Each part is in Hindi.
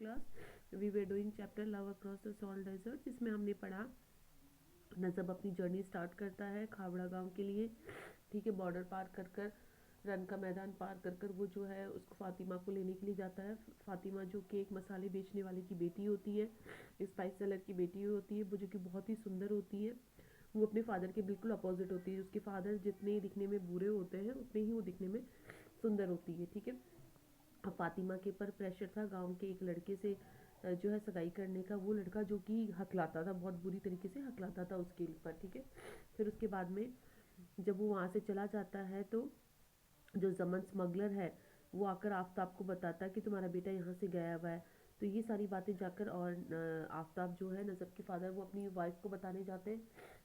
Class we were doing chapter love across the salt desert, जिसमें हमने पढ़ा नजब अपनी जर्नी स्टार्ट करता है खावड़ा गांव के लिए, ठीक है। बॉर्डर पार कर कर, रन का मैदान पार कर कर वो जो है उसको फातिमा को लेने के लिए जाता है। फातिमा जो कि एक मसाले बेचने वाले की बेटी होती है, स्पाइस सेलर की बेटी होती है, वो जो कि बहुत ही सुंदर होती है। वो अपने फादर के बिल्कुल अपोजिट होती है। उसके फादर जितने दिखने में बुरे होते हैं उतने ही वो दिखने में सुंदर होती है, ठीक है। अब फातिमा के ऊपर प्रेशर था गांव के एक लड़के से जो है सगाई करने का। वो लड़का जो कि हकलाता था, बहुत बुरी तरीके से हकलाता था उसके ऊपर, ठीक है। फिर उसके बाद में जब वो वहाँ से चला जाता है तो जो जमन स्मगलर है वो आकर आफ्ताब को बताता है कि तुम्हारा बेटा यहाँ से गया हुआ है। तो ये सारी बातें जाकर और आफ्ताब जो है नजब के फादर वो अपनी वाइफ को बताने जाते हैं,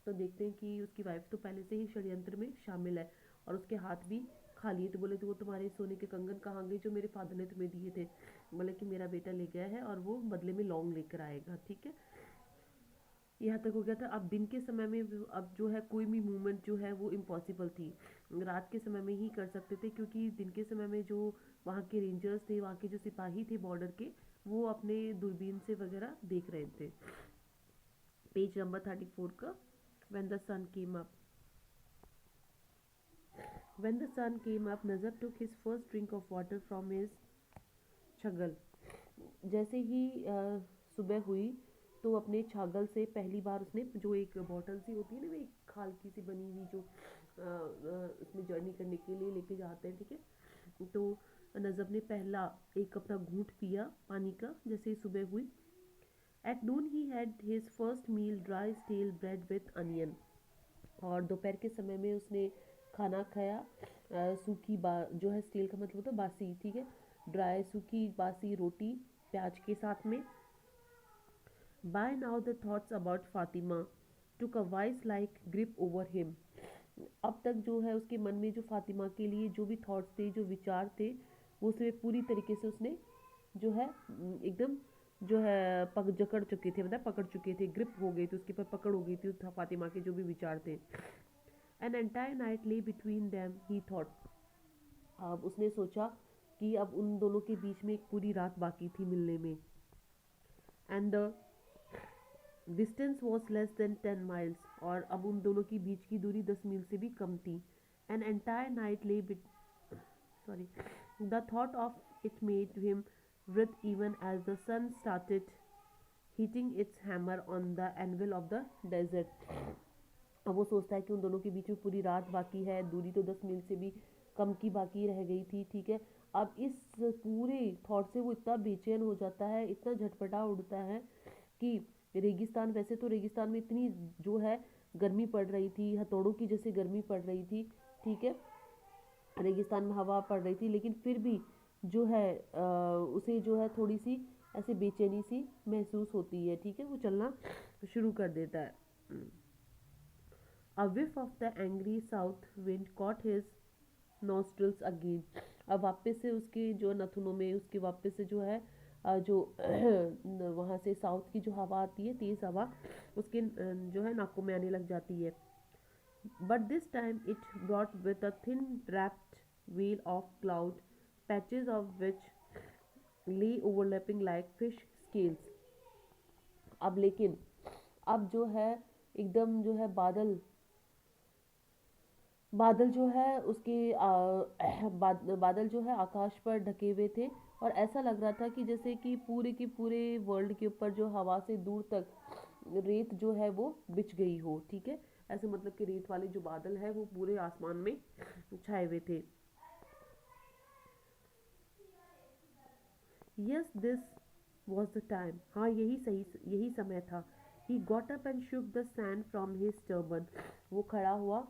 तो देखते हैं कि उसकी वाइफ तो पहले से ही षड्यंत्र में शामिल है और उसके हाथ भी खाली है। तो बोले तो वो तुम्हारे सोने के कंगन कहाँ गए जो मेरे फादर ने तुम्हें दिए थे? बोले कि मेरा बेटा ले गया है और वो बदले में लौंग लेकर आएगा, ठीक है। यहाँ तक हो गया था। अब दिन के समय में अब जो है कोई भी मूवमेंट जो है वो इम्पॉसिबल थी, रात के समय में ही कर सकते थे, क्योंकि दिन के समय में जो वहाँ के रेंजर्स थे, वहाँ के जो सिपाही थे बॉर्डर के, वो अपने दूरबीन से वगैरह देख रहे थे। पेज नंबर 34 का। When the sun came up, when the sun came up Nazar took his first drink of water from his chhagal. जैसे ही सुबह हुई तो अपने छागल से पहली बार उसने जो एक बॉटल सी होती है ना, वो एक खाल की सी बनी हुई जो उसमें जर्नी करने के लिए लेके जाते हैं, ठीक है। तो नजब ने पहला एक अपना घूंट पिया पानी का जैसे ही सुबह हुई। At noon he had his first meal dry stale bread with onion. और दोपहर के समय में उसने खाना खाया सूखी जो है स्टील का मतलब होता है बासी, ठीक है, ड्राई सूखी बासी रोटी प्याज के साथ में। By now the thoughts about Fatima took a vice-like grip over him. अब तक जो है उसके मन में जो फातिमा के लिए जो भी थॉट्स थे, जो विचार थे, वो उसे पूरी तरीके से उसने जो है एकदम जो है जकड़ चुके थे, मतलब पकड़ चुके थे, ग्रिप हो गई थी उसके ऊपर, पकड़ हो गई थी फातिमा के जो भी विचार थे। एन एंटायर नाइट ले बिटवीन देम ही थॉट। अब उसने सोचा कि अब उन दोनों के बीच में एक पूरी रात बाकी थी मिलने में। And the distance was less than 10 miles. और अब उन दोनों के बीच की दूरी 10 मील से भी कम थी। एन एंटायर नाइट ले sorry, the thought of it made him writhe even as the sun started hitting its hammer on the anvil of the desert. अब वो सोचता है कि उन दोनों के बीच में पूरी रात बाकी है, दूरी तो 10 मील से भी कम की बाकी रह गई थी, ठीक है। अब इस पूरे थॉट से वो इतना बेचैन हो जाता है, इतना झटपटा उड़ता है कि रेगिस्तान, वैसे तो रेगिस्तान में इतनी जो है गर्मी पड़ रही थी, हथौड़ों की जैसे गर्मी पड़ रही थी, ठीक है, रेगिस्तान में हवा पड़ रही थी, लेकिन फिर भी जो है उसे जो है थोड़ी सी ऐसे बेचैनी सी महसूस होती है, ठीक है। वो चलना शुरू कर देता है। A whiff of the angry south wind caught his nostrils again. अब वापस से उसके जो नथुनों में उसके वापस से जो है जो वहाँ से साउथ की जो हवा आती है, तेज़ हवा, उसके जो है नाकों में आने लग जाती है। But this time it brought with a thin wrapped veil of cloud, patches of which lay overlapping like fish scales. अब लेकिन अब जो है एकदम जो है बादल बादल जो है उसके बादल जो है आकाश पर ढके हुए थे, और ऐसा लग रहा था कि जैसे कि पूरे के पूरे वर्ल्ड के ऊपर जो हवा से दूर तक रेत जो है वो बिछ गई हो, ठीक है। ऐसे मतलब कि रेत वाले जो बादल है वो पूरे आसमान में छाए हुए थे। Yes this was the time, हाँ यही समय था। He got up and shook the sand from his turban. वो खड़ा हुआ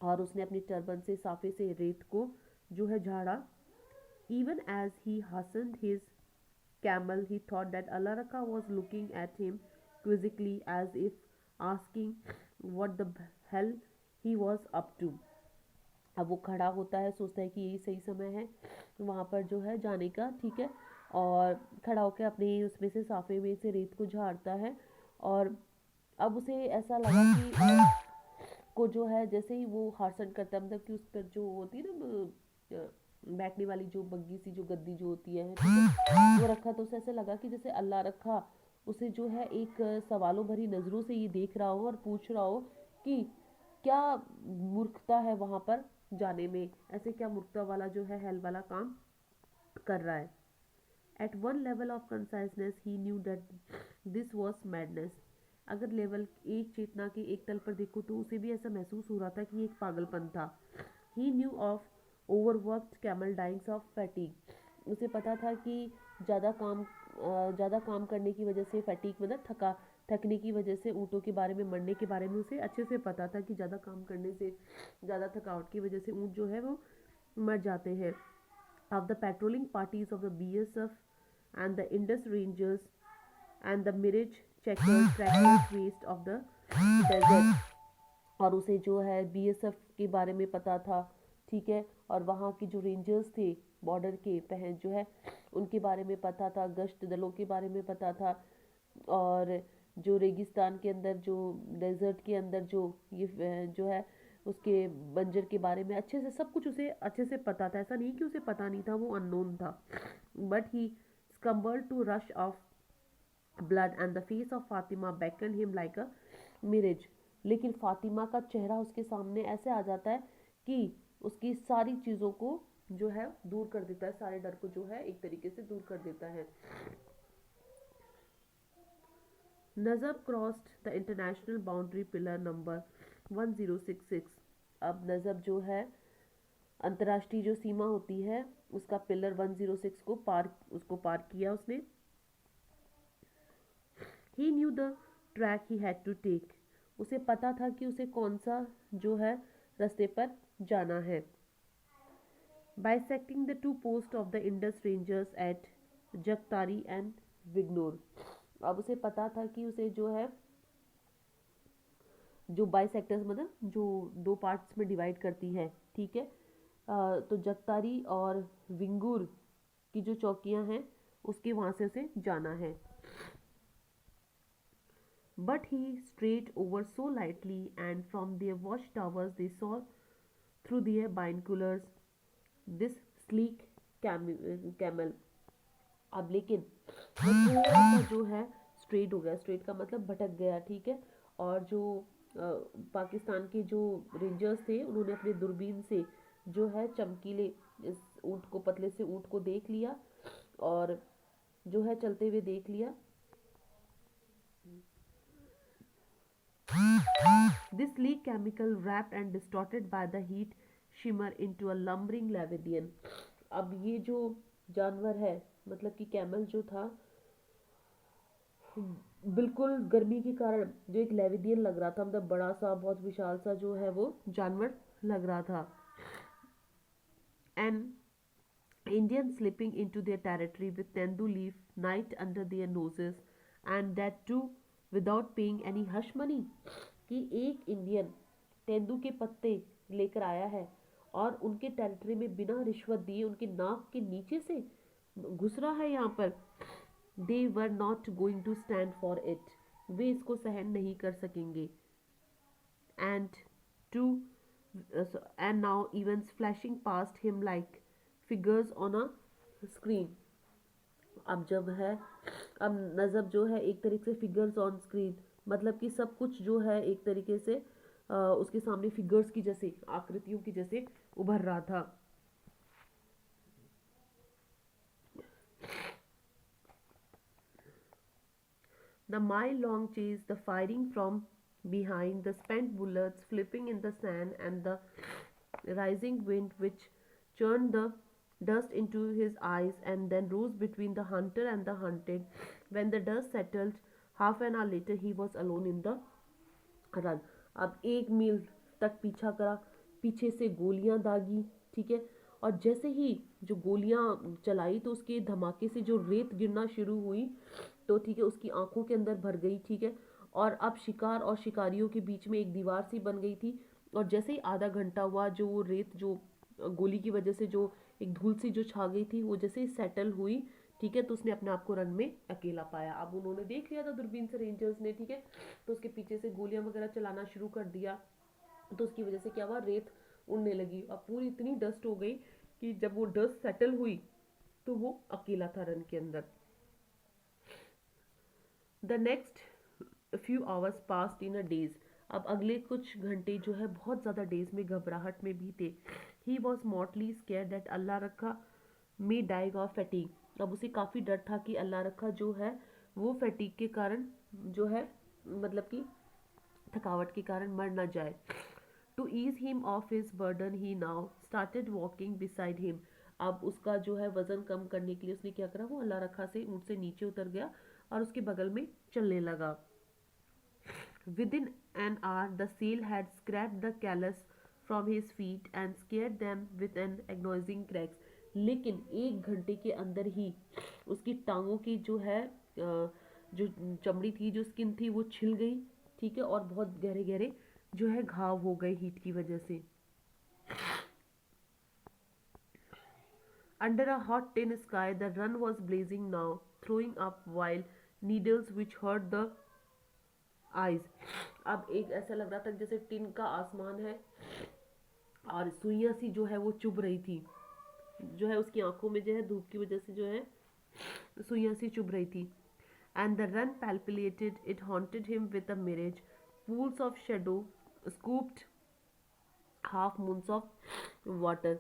और उसने अपने टर्बन से साफे से रेत को जो है झाड़ा। Even as he hastened his camel he thought that Alaraka was looking at him quizzically as if asking what the hell he was up to. अब वो खड़ा होता है, सोचता है कि यही सही समय है वहाँ पर जो है जाने का, ठीक है। और खड़ा होकर अपने उसमें से साफे में से रेत को झाड़ता है, और अब उसे ऐसा लगा कि को जो है जैसे ही वो हार्सन करता है, मतलब कि उस पर जो होती है ना बैठने वाली जो बग्गी सी जो गद्दी जो होती है, ठीक है, वो रखा। तो उसे ऐसे लगा कि जैसे अल्लाह रखा उसे जो है एक सवालों भरी नज़रों से ये देख रहा हो और पूछ रहा हो कि क्या मूर्खता है वहाँ पर जाने में, ऐसे क्या मूर्खता वाला जो है हेल वाला काम कर रहा है। At one level of consciousness he knew that this was madness. अगर लेवल एक चेतना के एक तल पर देखो तो उसे भी ऐसा महसूस हो रहा था कि एक पागलपन था। He knew of overworked camel dying of fatigue. उसे पता था कि ज़्यादा काम करने की वजह से फैटिक मतलब थकने की वजह से ऊँटों के बारे में, मरने के बारे में उसे अच्छे से पता था कि ज़्यादा काम करने से, ज़्यादा थकावट की वजह से ऊँट जो है वो मर जाते हैं। Of the patrolling parties of the BSF and the Indus Rangers and the mirage checkers trackless waste of the desert। और उसे जो है BSF के बारे में पता था, ठीक है, और वहाँ के जो रेंजर्स थे बॉर्डर के पहन जो है उनके बारे में पता था, गश्त दलों के बारे में पता था, और जो रेगिस्तान के अंदर जो डेजर्ट के अंदर जो ये जो है उसके बंजर के बारे में अच्छे से सब कुछ उसे अच्छे से पता था। ऐसा नहीं कि उसे पता नहीं था, वो अननोन था। But he succumbed to rush of blood and the face of Fatima beckoned him like a mirage. लेकिन फातिमा का चेहरा उसके सामने ऐसे आ जाता है कि उसकी सारी चीज़ों को जो है दूर कर देता है, सारे डर को जो है एक तरीके से दूर कर देता है। Najab crossed the international boundary pillar number 1066। अब नजब जो है अंतर्राष्ट्रीय जो सीमा होती है उसका पिलर 106 को पार किया उसने। He knew the track he had to take. उसे पता था कि उसे कौन सा जो है रास्ते पर जाना है। Bisecting the two post of the Indus rangers at Jagtari and Vignor. अब उसे पता था कि उसे जो है जो बाइसेक्टर्स मतलब जो दो पार्ट्स में डिवाइड करती है, ठीक है, तो जगतारी और विंगूर की जो चौकियां हैं उसके वहाँ से उसे जाना है। But he straight over so lightly and from their watch towers they saw through their binoculars this sleek camel. अब लेकिन वो थोड़ा सा जो है स्ट्रेट हो गया, स्ट्रेट का मतलब भटक गया, ठीक है, और जो पाकिस्तान के जो रेंजर्स थे उन्होंने अपने दूरबीन से जो है चमकीले इस ऊँट को, पतले से ऊँट को देख लिया और जो है चलते हुए देख लिया। This leak chemical wrapped and distorted by the heat shimmer into a lumbering leviathan। अब ये जो जानवर है मतलब कि कैमल जो था बिल्कुल गर्मी के कारण जो एक लेविडियन लग रहा था, मतलब बड़ा सा बहुत विशाल सा जो है वो जानवर लग रहा था। And Indians slipping into their territory with tendu leaf night under their noses and that too without paying any hush money। कि एक इंडियन तेंदू के पत्ते लेकर आया है और उनके टेरिटरी में बिना रिश्वत दिए उनके नाक के नीचे से घुस रहा है यहाँ पर। They were not going to stand for it. वे इसको सहन नहीं कर सकेंगे। And to and now events flashing past him like figures on a screen. अब जब है अब नजब जो है एक तरीके से फिगर्स ऑन स्क्रीन मतलब कि सब कुछ जो है एक तरीके से उसके सामने फिगर्स की जैसे, आकृतियों की जैसे उभर रहा था। The mile-long chase, the firing from behind, the spent bullets flipping in the sand, and the rising wind which churned the dust into his eyes and then rose between the hunter and the hunted. When the dust settled, half an hour later, he was alone in the run। अब 1 मील तक पीछा करा, पीछे से गोलियां दागी, ठीक है, और जैसे ही जो गोलियां चलाई तो उसके धमाके से जो रेत गिरना शुरू हुई तो ठीक है उसकी आंखों के अंदर भर गई, ठीक है, और अब शिकार और शिकारियों के बीच में एक दीवार सी बन गई थी। और जैसे ही आधा घंटा हुआ जो वो रेत जो गोली की वजह से जो एक धूल सी जो छा गई थी वो जैसे ही सेटल हुई, ठीक है, तो उसने अपने आप को रन में अकेला पाया। अब उन्होंने देख लिया था दूरबीन से रेंजर्स ने, ठीक है, तो उसके पीछे से गोलियां वगैरह चलाना शुरू कर दिया। तो उसकी वजह से क्या हुआ, रेत उड़ने लगी और पूरी इतनी डस्ट हो गई कि जब वो डस्ट सेटल हुई तो वो अकेला था रन के अंदर। The next few hours passed in a days. अब अगले कुछ घंटे जो है बहुत ज़्यादा डेज में घबराहट में बीते। ही वॉज मॉर्टली स्केयर दैट अल्लाह रखा मे डाइग ऑफ फैटीग। अब उसे काफ़ी डर था कि अल्लाह रखा जो है वो फैटीग के कारण जो है मतलब कि थकावट के कारण मर ना जाए। To ease him of his burden he now started walking beside him. अब उसका जो है वजन कम करने के लिए उसने क्या करा, वो अल्लाह रखा से ऊँट से नीचे उतर गया और उसके बगल में चलने लगा। Within an hour, the seal had scraped the callus from his feet and scared them with an agonizing cracks. लेकिन एक घंटे के अंदर ही उसकी टांगों की जो है जो चमड़ी थी, जो स्किन थी, वो छिल गई, ठीक है, और बहुत गहरे गहरे जो है घाव हो गए हीट की वजह से। Under a hot tin sky, the run was blazing now, throwing up wild needles which hurt the eyes. अब एक ऐसा लग रहा था जैसे टिन का आसमान है और सुइयां सी जो है वो चुभ रही थी, जो है उसकी आंखों में जो है धूप की वजह से जो है सुइयां सी चुभ रही थी। And the run palpitated, it haunted him with a mirage, pools of shadow, scooped half moons of water.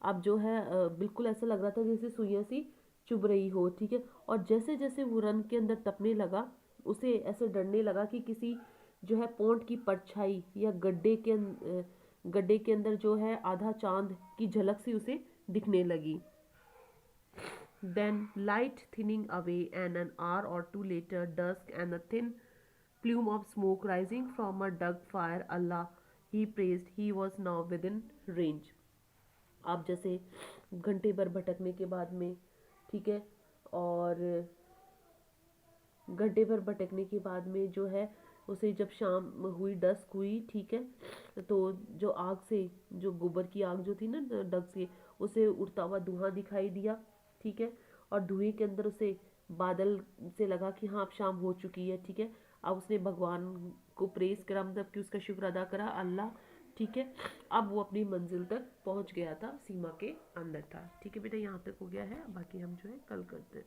अब जो है बिल्कुल ऐसा लग रहा था जैसे सुइयां सी चुभ रही हो, ठीक है, और जैसे जैसे वो रन के अंदर टपने लगा उसे ऐसे डरने लगा कि किसी जो है पौंड की परछाई या गड्ढे के अंदर जो है आधा चांद की झलक सी उसे दिखने लगी। Then light thinning away and an hour or two later dusk and a thin plume of smoke rising from a dug fire. Allah he praised, he was now within range. आप जैसे घंटे भर भटकने के बाद में, ठीक है, और घंटे भर भटकने के बाद में जो है उसे जब शाम हुई, डस्क हुई, ठीक है, तो जो आग से, जो गोबर की आग जो थी ना डग से, उसे उड़ता हुआ धुआं दिखाई दिया, ठीक है, और धुएं के अंदर उसे बादल से लगा कि हाँ अब शाम हो चुकी है, ठीक है। अब उसने भगवान को प्रेस करा, मतलब कि उसका शुक्र अदा करा, अल्लाह, ठीक है। अब वो अपनी मंजिल तक पहुंच गया था, सीमा के अंदर था, ठीक है बेटा, यहाँ तक हो गया है, बाकी हम जो है कल करते हैं।